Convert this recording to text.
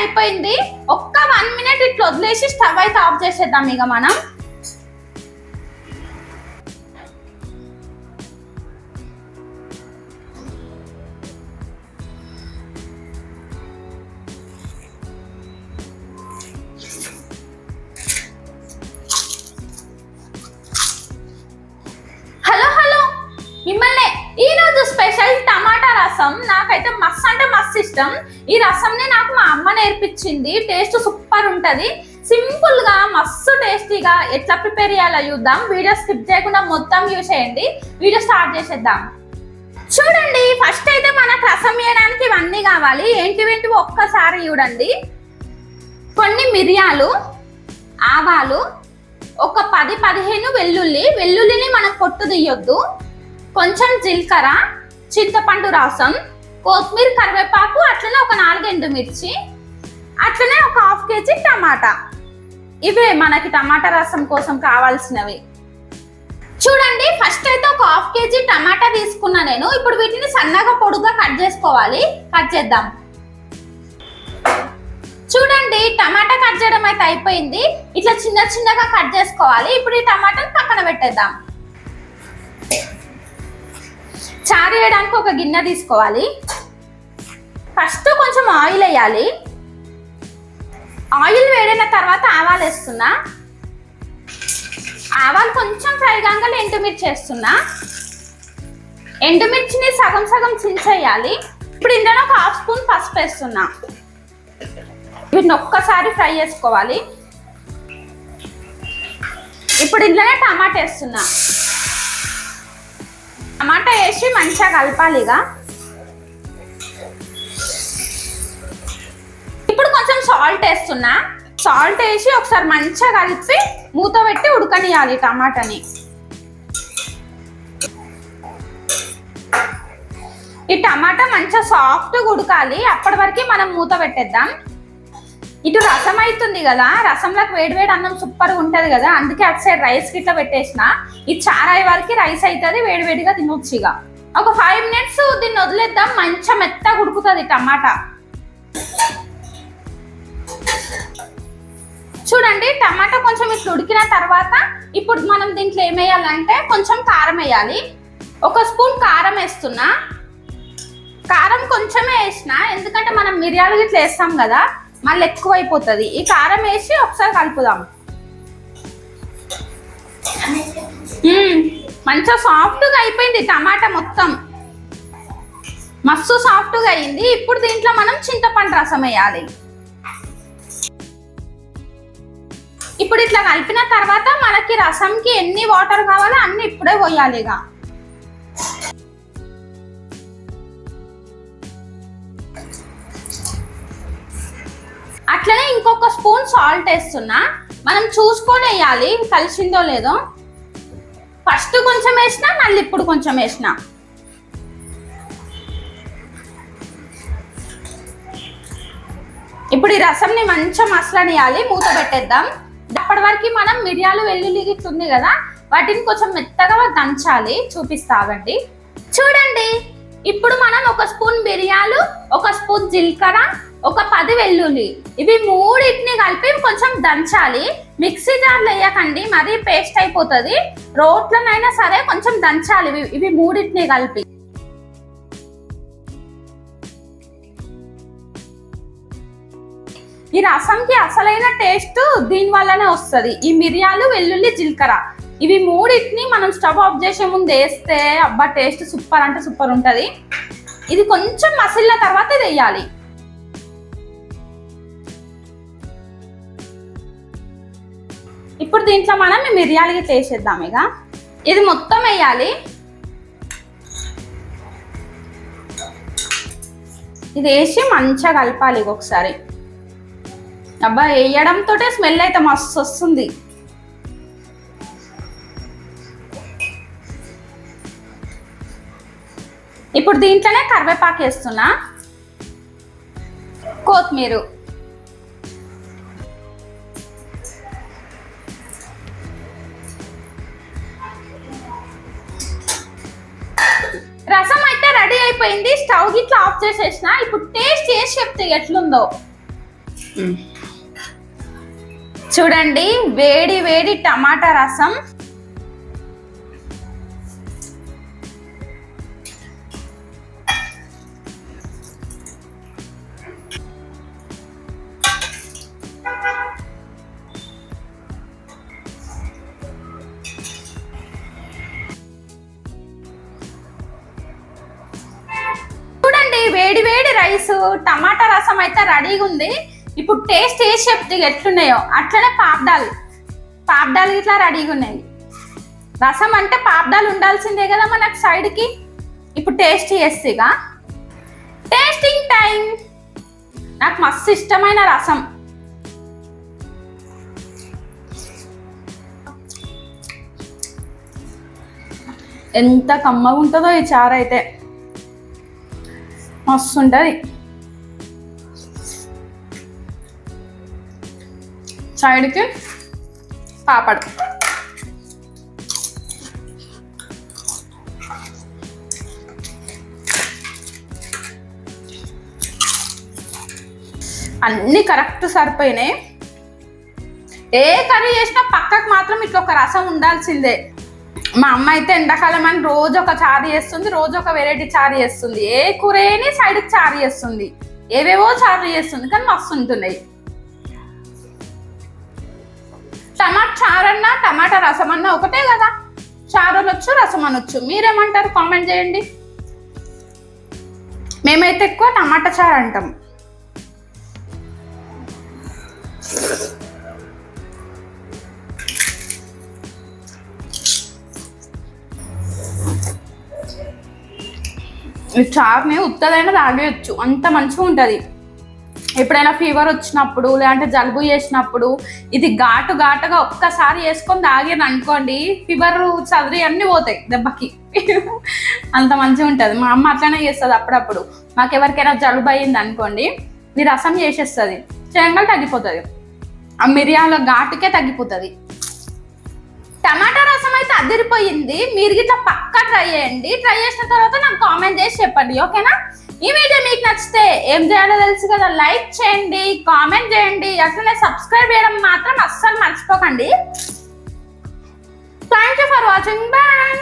అయిపోయింది. ఒక్క 1 మినిట్ ఇట్లా వదిలేసి స్టవ్ అయితే ఆఫ్ చేసేద్దాం ఇక మనం. మిమ్మల్ని ఈరోజు స్పెషల్ టమాటా రసం. నాకైతే మస్తు అంటే మస్తు ఇష్టం. ఈ రసంని నాకు మా అమ్మ నేర్పించింది. టేస్ట్ సూపర్ ఉంటది. సింపుల్ గా మస్తు టేస్టీగా ఎట్లా ప్రిపేర్ చేయాలో చూద్దాం. వీడియో స్కిప్ చేయకుండా మొత్తం చూసేయండి. వీడియో స్టార్ట్ చేసేద్దాం. చూడండి, ఫస్ట్ అయితే మనకు రసం వేయడానికి ఇవన్నీ కావాలి. ఏంటివేంటివి ఒక్కసారి చూడండి. కొన్ని మిరియాలు, ఆవాలు, ఒక 10-15 వెల్లుల్లిని మనం పొట్టు తీయొద్దు, కొంచెం జీలకర్ర, చింతపండు రసం, కొత్తిమీర, కరివేపాకు, అట్లనే ఒక 4 ఎండుమిర్చి, అట్లనే ఒక 1/2 కేజీ టమాటా. ఇవే మనకి టమాటా రసం కోసం కావాల్సినవి. చూడండి, ఫస్ట్ అయితే ఒక 1/2 కేజీ టమాటా తీసుకున్నా నేను. ఇప్పుడు వీటిని సన్నగా పొడుగ్గా కట్ చేసుకోవాలి. కట్ చేద్దాం. చూడండి, టమాటా కట్ చేయడం అయితే అయిపోయింది. ఇట్లా చిన్నగా కట్ చేసుకోవాలి. ఇప్పుడు ఈ టమాటాని పక్కన పెట్టేద్దాం. చారు వేయడానికి ఒక గిన్నె తీసుకోవాలి. ఫస్ట్ కొంచెం ఆయిల్ వేయాలి. ఆయిల్ వేడిన తర్వాత ఆవాలు వేస్తున్నా. ఆవాలు కొంచెం ఫ్రై కాగానే ఎండుమిర్చి వేస్తున్నా. ఎండుమిర్చిని సగం చించేయాలి. ఇప్పుడు ఇందులో ఒక 1/2 స్పూన్ పసుపు వేస్తున్నా. వీటిని ఒక్కసారి ఫ్రై చేసుకోవాలి. ఇప్పుడు ఇందులోనే టమాటా వేస్తున్నా. టమాటా వేసి మంచిగా కలపాలిగా. ఇప్పుడు కొంచెం సాల్ట్ వేస్తున్నా. సాల్ట్ వేసి ఒకసారి మంచిగా కలిపి మూత పెట్టి ఉడకనియాలి టమాటాని. ఈ టమాటా మంచిగా సాఫ్ట్గా ఉడకాలి. అప్పటి వరకు మనం మూత పెట్టేద్దాం. ఇటు రసం అవుతుంది కదా, రసంలోకి వేడివేడి అన్నం సూపర్గా ఉంటుంది కదా, అందుకే అటు సైడ్ రైస్ గిట్లా పెట్టేసిన. ఇది చారాయి వరకు రైస్ అవుతుంది, వేడివేడిగా తినొచ్చు. ఇక ఒక 5 మినిట్స్ దీన్ని వదిలేద్దాం. మంచిగా మెత్తగా ఉడుకుతుంది టమాటా. చూడండి, టమాటా కొంచెం ఇట్లా ఉడికిన తర్వాత ఇప్పుడు మనం దీంట్లో ఏం వేయాలంటే కొంచెం కారం వేయాలి. 1 స్పూన్ కారం వేస్తున్నా. కారం కొంచెమే వేసిన, ఎందుకంటే మనం మిరియాలు ఇట్లా వేస్తాం కదా, మళ్ళీ ఎక్కువ అయిపోతుంది. ఈ కారం వేసి ఒకసారి కలుపుదాం. మంచిగా సాఫ్ట్గా అయిపోయింది టమాటా మొత్తం. మస్తు సాఫ్ట్గా అయింది. ఇప్పుడు దీంట్లో మనం చింతపండు రసం వేయాలి. ఇప్పుడు ఇట్లా కలిపిన తర్వాత మనకి రసంకి ఎన్ని వాటర్ కావాలో అన్ని ఇప్పుడే పోయాలి. ఇక అట్లనే ఇంకొక స్పూన్ సాల్ట్ వేస్తున్నా. మనం చూసుకొని వేయాలి కలిసిందో లేదో. ఫస్ట్ కొంచెం వేసినా, మళ్ళీ ఇప్పుడు కొంచెం వేసినా. ఇప్పుడు ఈ రసంని మంచిగా మసలనియాలి. మూత పెట్టేద్దాం. అప్పటి వరకు మనం మిరియాలు, వెల్లుల్లి గిట్టుంది కదా, వాటిని కొంచెం మెత్తగా దంచాలి. చూపిస్తాగండి. చూడండి, ఇప్పుడు మనం 1 స్పూన్ మిరియాలు, 1 స్పూన్ జీలకర్ర, ఒక 10 వెల్లుల్లి, ఇవి మూడింటిని కలిపి కొంచెం దంచాలి. మిక్సీ జార్లో వేయకండి, మరీ పేస్ట్ అయిపోతుంది. రోట్లనైనా సరే కొంచెం దంచాలి ఇవి మూడింటిని కలిపి. ఈ రసంకి అసలైన టేస్ట్ దీని వల్లనే వస్తుంది. ఈ మిరియాలు, వెల్లుల్లి, జీలకర్ర ఇవి మూడింటిని మనం స్టవ్ ఆఫ్ చేసే ముందు వేస్తే అబ్బా టేస్ట్ సూపర్ అంటే సూపర్ ఉంటుంది. ఇది కొంచెం మసిలిన తర్వాత ఇది వేయాలి. ఇప్పుడు దీంట్లో మనం ఈ మిరియాలకి వేసేద్దాం. ఇక ఇది మొత్తం వేయాలి. ఇది వేసి మంచిగా కలపాలి ఒకసారి. అబ్బా వేయడంతో స్మెల్ అయితే మస్తు వస్తుంది. ఇప్పుడు దీంట్లోనే కరివేపాకు వేస్తున్నా, కొత్తిమీర, రసం అయితే రెడీ అయిపోయింది. స్టవ్ గిట్లా ఆఫ్ చేసేసిన. ఇప్పుడు టేస్ట్ చేసి చెప్తే ఎట్లుందో. చూడండి, వేడి వేడి టమాటా రసం. చూడండి, వేడి వేడి రైస్ టమాటా రసం అయితే రెడీగా ఉంది. ఇప్పుడు టేస్ట్ చేసి చెప్తే ఎట్లున్నాయో. అట్లనే పాపడాలు ఇట్లా రెడీగా ఉన్నాయి. రసం అంటే పాపడాలు ఉండాల్సిందే కదా మనకు సైడ్కి. ఇప్పుడు టేస్ట్ చేస్తేగా టేస్టింగ్ టైం. నాకు మస్తు ఇష్టమైన రసం. ఎంత కమ్మగా ఉంటుందో ఈ చారు అయితే, మస్తు ఉంటుంది. సైడ్కి పాపడ్. అన్నీ కరెక్ట్ సరిపోయినాయి. ఏ కర్రీ చేసినా పక్కకు మాత్రం ఇట్లా ఒక రసం ఉండాల్సిందే. మా అమ్మ అయితే ఎండాకాలం అని రోజు ఒక చారు చేస్తుంది, రోజు ఒక వెరైటీ చారు చేస్తుంది. ఏ కూరని సైడ్కి చారు చేస్తుంది, ఏవేవో చారు చేస్తుంది, కానీ మస్తు ఉంటున్నాయి. టమాటా చారు అన్నా టమాటా రసం అన్నా ఒకటే కదా. చారు అనొచ్చు, రసం అనొచ్చు. మీరేమంటారు కామెంట్ చేయండి. మేమైతే ఎక్కువ టమాటా చారు అంటాం. ఈ చారుని ఉత్తదైనా తాగేయచ్చు, అంత మంచిగా ఉంటుంది. ఎప్పుడైనా ఫీవర్ వచ్చినప్పుడు లేదంటే జలుబు చేసినప్పుడు ఇది ఘాటుగా ఒక్కసారి వేసుకొని తాగిన అనుకోండి, ఫీవర్ చదిరి అన్నీ పోతాయి దెబ్బకి. అంత మంచిగా ఉంటుంది. మా అమ్మ అట్లనే చేస్తుంది అప్పుడప్పుడు. మాకు ఎవరికైనా జలుబు అయ్యింది అనుకోండి, ఈ రసం చేసేస్తుంది, చేయంగా తగ్గిపోతుంది. ఆ మిరియాల ఘాటుకే తగ్గిపోతుంది. టమాటా రసం అయితే అదిరిపోయింది. మీరు ఇట్లా పక్కా ట్రై చేయండి. ట్రై చేసిన తర్వాత నాకు కామెంట్ చేసి చెప్పండి, ఓకేనా? ఈ వీడియో మీకు నచ్చితే ఏం చేయాలో తెలుసు కదా, లైక్ చేయండి, కామెంట్ చేయండి, అట్లనే సబ్స్క్రైబ్ చేయడం మాత్రం అస్సలు మర్చిపోకండి. Thank you for watching. Bye.